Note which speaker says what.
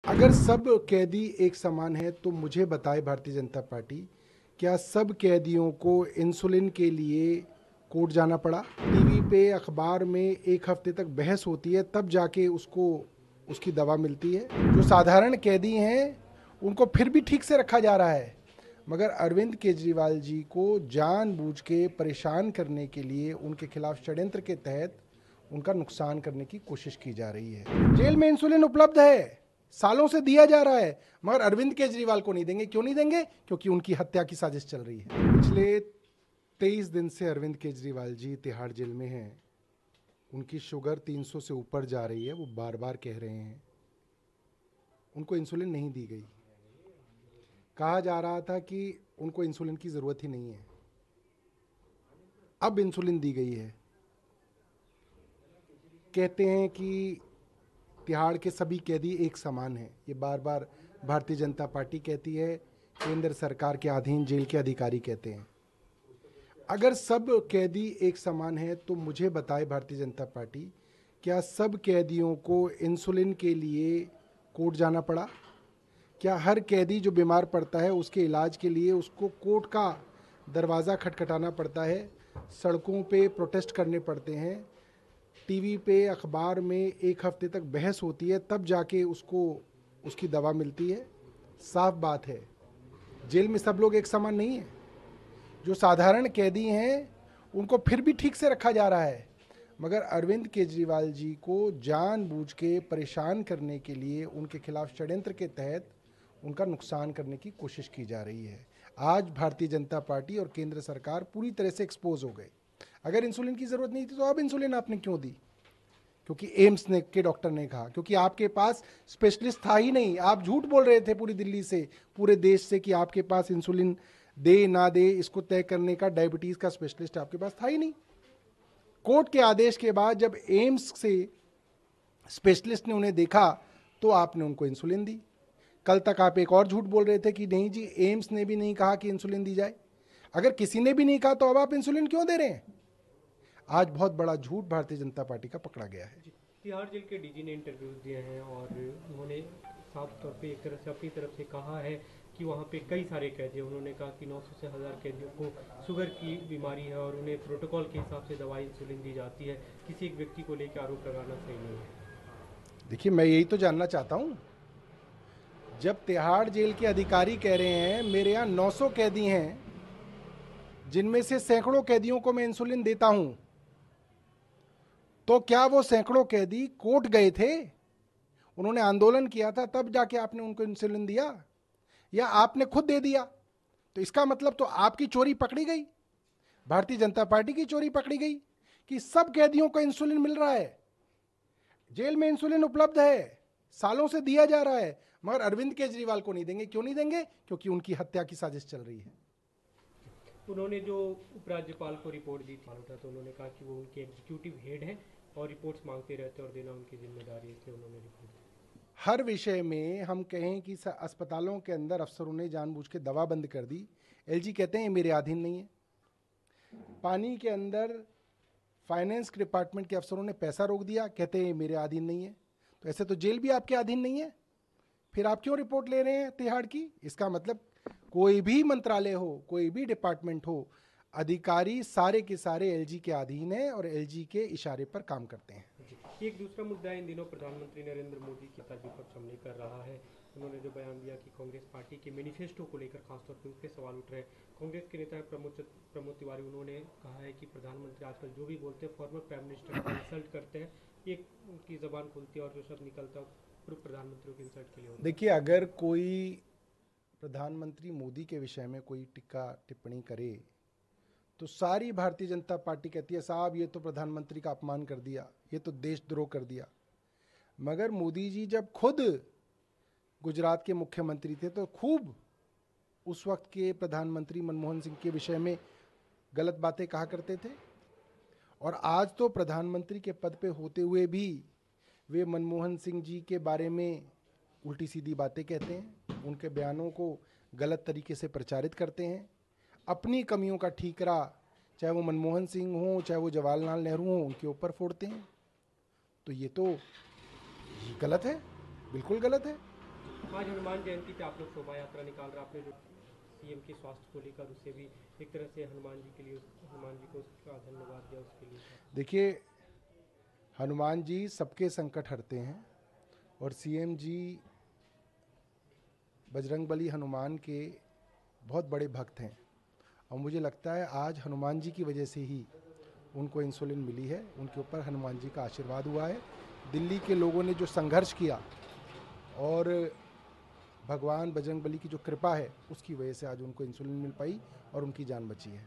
Speaker 1: अगर सब कैदी एक समान है तो मुझे बताए भारतीय जनता पार्टी, क्या सब कैदियों को इंसुलिन के लिए कोर्ट जाना पड़ा? टीवी पे अखबार में एक हफ्ते तक बहस होती है, तब जाके उसको उसकी दवा मिलती है। जो साधारण कैदी हैं उनको फिर भी ठीक से रखा जा रहा है, मगर अरविंद केजरीवाल जी को जानबूझ के परेशान करने के लिए उनके खिलाफ षड्यंत्र के तहत उनका नुकसान करने की कोशिश की जा रही है। जेल में इंसुलिन उपलब्ध है, सालों से दिया जा रहा है, मगर अरविंद केजरीवाल को नहीं देंगे। क्यों नहीं देंगे? क्योंकि उनकी हत्या की साजिश चल रही है। पिछले 23 दिन से अरविंद केजरीवाल जी तिहाड़ जेल में हैं। उनकी शुगर 300 से ऊपर जा रही है। वो बार बार कह रहे हैं उनको इंसुलिन नहीं दी गई। कहा जा रहा था कि उनको इंसुलिन की ज़रूरत ही नहीं है, अब इंसुलिन दी गई है। कहते हैं कि तिहाड़ के सभी कैदी एक समान हैं। ये बार बार भारतीय जनता पार्टी कहती है, केंद्र सरकार के अधीन जेल के अधिकारी कहते हैं। अगर सब कैदी एक समान है तो मुझे बताए भारतीय जनता पार्टी, क्या सब कैदियों को इंसुलिन के लिए कोर्ट जाना पड़ा? क्या हर कैदी जो बीमार पड़ता है उसके इलाज के लिए उसको कोर्ट का दरवाज़ा खटखटाना पड़ता है, सड़कों पे प्रोटेस्ट करने पड़ते हैं, टीवी पे अखबार में एक हफ्ते तक बहस होती है, तब जाके उसको उसकी दवा मिलती है? साफ बात है, जेल में सब लोग एक समान नहीं है। जो साधारण कैदी हैं उनको फिर भी ठीक से रखा जा रहा है, मगर अरविंद केजरीवाल जी को जानबूझ के परेशान करने के लिए उनके खिलाफ षड्यंत्र के तहत उनका नुकसान करने की कोशिश की जा रही है। आज भारतीय जनता पार्टी और केंद्र सरकार पूरी तरह से एक्सपोज हो गए। अगर इंसुलिन की ज़रूरत नहीं थी तो अब इंसुलिन आपने क्यों दी? क्योंकि एम्स ने के डॉक्टर ने कहा, क्योंकि आपके पास स्पेशलिस्ट था ही नहीं। आप झूठ बोल रहे थे पूरी दिल्ली से, पूरे देश से, कि आपके पास इंसुलिन दे ना दे इसको तय करने का डायबिटीज़ का स्पेशलिस्ट आपके पास था ही नहीं। कोर्ट के आदेश के बाद जब एम्स से स्पेशलिस्ट ने उन्हें देखा तो आपने उनको इंसुलिन दी। कल तक आप एक और झूठ बोल रहे थे कि नहीं जी, एम्स ने भी नहीं कहा कि इंसुलिन दी जाए। अगर किसी ने भी नहीं कहा तो अब आप इंसुलिन क्यों दे रहे हैं? आज बहुत बड़ा झूठ भारतीय जनता पार्टी का पकड़ा गया है।
Speaker 2: तिहाड़ जेल के डीजी ने इंटरव्यूज दिए हैं और उन्होंने साफ तौर पे एक तरह से अपनी तरफ से कहा है कि वहाँ पे कई सारे कैदी हैं। उन्होंने कहा कि 900 से 1000 कैदियों को शुगर की बीमारी है और उन्हें प्रोटोकॉल के हिसाब से दवाई इंसुलिन दी जाती है। किसी एक व्यक्ति को लेकर आरोप लगाना सही नहीं है।
Speaker 1: देखिए, मैं यही तो जानना चाहता हूं। जब तिहाड़ जेल के अधिकारी कह रहे हैं मेरे यहाँ 900 कैदी हैं जिनमें से सैकड़ों कैदियों को मैं इंसुलिन देता हूं, तो क्या वो सैकड़ों कैदी कोर्ट गए थे, उन्होंने आंदोलन किया था, तब जाके आपने उनको इंसुलिन दिया, या आपने खुद दे दिया? तो इसका मतलब तो आपकी चोरी पकड़ी गई, भारतीय जनता पार्टी की चोरी पकड़ी गई कि सब कैदियों को इंसुलिन मिल रहा है, जेल में इंसुलिन उपलब्ध है, सालों से दिया जा रहा है, मगर अरविंद केजरीवाल को नहीं देंगे। क्यों नहीं देंगे? क्योंकि उनकी हत्या की साजिश चल रही है।
Speaker 2: उन्होंने जो उपराज्यपाल को रिपोर्ट दी थी उठा, तो उन्होंने कहा कि वो उनके एग्जीक्यूटिव हेड हैं और रिपोर्ट्स मांगते रहते हैं और देना उनकी जिम्मेदारी है, इसलिए उन्होंने रिपोर्ट दी।
Speaker 1: हर विषय में हम कहें कि अस्पतालों के अंदर अफसरों ने जानबूझ के दवा बंद कर दी, एलजी कहते हैं ये मेरे अधीन नहीं है। पानी के अंदर फाइनेंस के डिपार्टमेंट के अफसरों ने पैसा रोक दिया, कहते हैं ये मेरे अधीन नहीं है। तो ऐसे तो जेल भी आपके अधीन नहीं है, फिर आप क्यों रिपोर्ट ले रहे हैं तिहाड़ की? इसका मतलब कोई भी मंत्रालय हो, कोई भी डिपार्टमेंट हो, अधिकारी सारे के सारे एलजी के अधीन है और एलजी के इशारे पर काम करते हैं।
Speaker 2: एक दूसरा मुद्दा इन दिनों प्रधानमंत्री नरेंद्र मोदी के साथ विपक्ष हमले कर रहा है। उन्होंने जो बयान दिया कि कांग्रेस पार्टी के मैनिफेस्टो को लेकर खासतौर पर उस पर सवाल उठ रहे हैं। कांग्रेस के नेता प्रमोद तिवारी, उन्होंने कहा है कि प्रधानमंत्री आजकल जो भी बोलते हैं फॉर्मर प्राइम मिनिस्टर को इंसल्ट करते हैं, एक उनकी जबान खुलती है और जो शब्द निकलता है पूर्व प्रधानमंत्री को इंसल्ट के लिए होता है।
Speaker 1: देखिए, अगर कोई प्रधानमंत्री मोदी के विषय में कोई टिक्का टिप्पणी करे तो सारी भारतीय जनता पार्टी कहती है साहब ये तो प्रधानमंत्री का अपमान कर दिया, ये तो देशद्रोह कर दिया। मगर मोदी जी जब खुद गुजरात के मुख्यमंत्री थे तो खूब उस वक्त के प्रधानमंत्री मनमोहन सिंह के विषय में गलत बातें कहा करते थे, और आज तो प्रधानमंत्री के पद पे होते हुए भी वे मनमोहन सिंह जी के बारे में उल्टी सीधी बातें कहते हैं, उनके बयानों को गलत तरीके से प्रचारित करते हैं, अपनी कमियों का ठीकरा चाहे वो मनमोहन सिंह हो चाहे वो जवाहरलाल नेहरू हो उनके ऊपर फोड़ते हैं। तो ये गलत है, बिल्कुल गलत है।
Speaker 2: आज हनुमान जयंती पे आप लोग शोभा यात्रा निकाल रहे, आपने जो सीएम के स्वास्थ्य को लेकर उसे भी एक तरह से हनुमान जी के लिए, हनुमान जी को उसका धन्यवाद दिया उसके लिए।
Speaker 1: देखिए, हनुमान जी सबके संकट हरते हैं और सीएम जी बजरंगबली हनुमान के बहुत बड़े भक्त हैं और मुझे लगता है आज हनुमान जी की वजह से ही उनको इंसुलिन मिली है, उनके ऊपर हनुमान जी का आशीर्वाद हुआ है। दिल्ली के लोगों ने जो संघर्ष किया और भगवान बजरंगबली की जो कृपा है उसकी वजह से आज उनको इंसुलिन मिल पाई और उनकी जान बची है।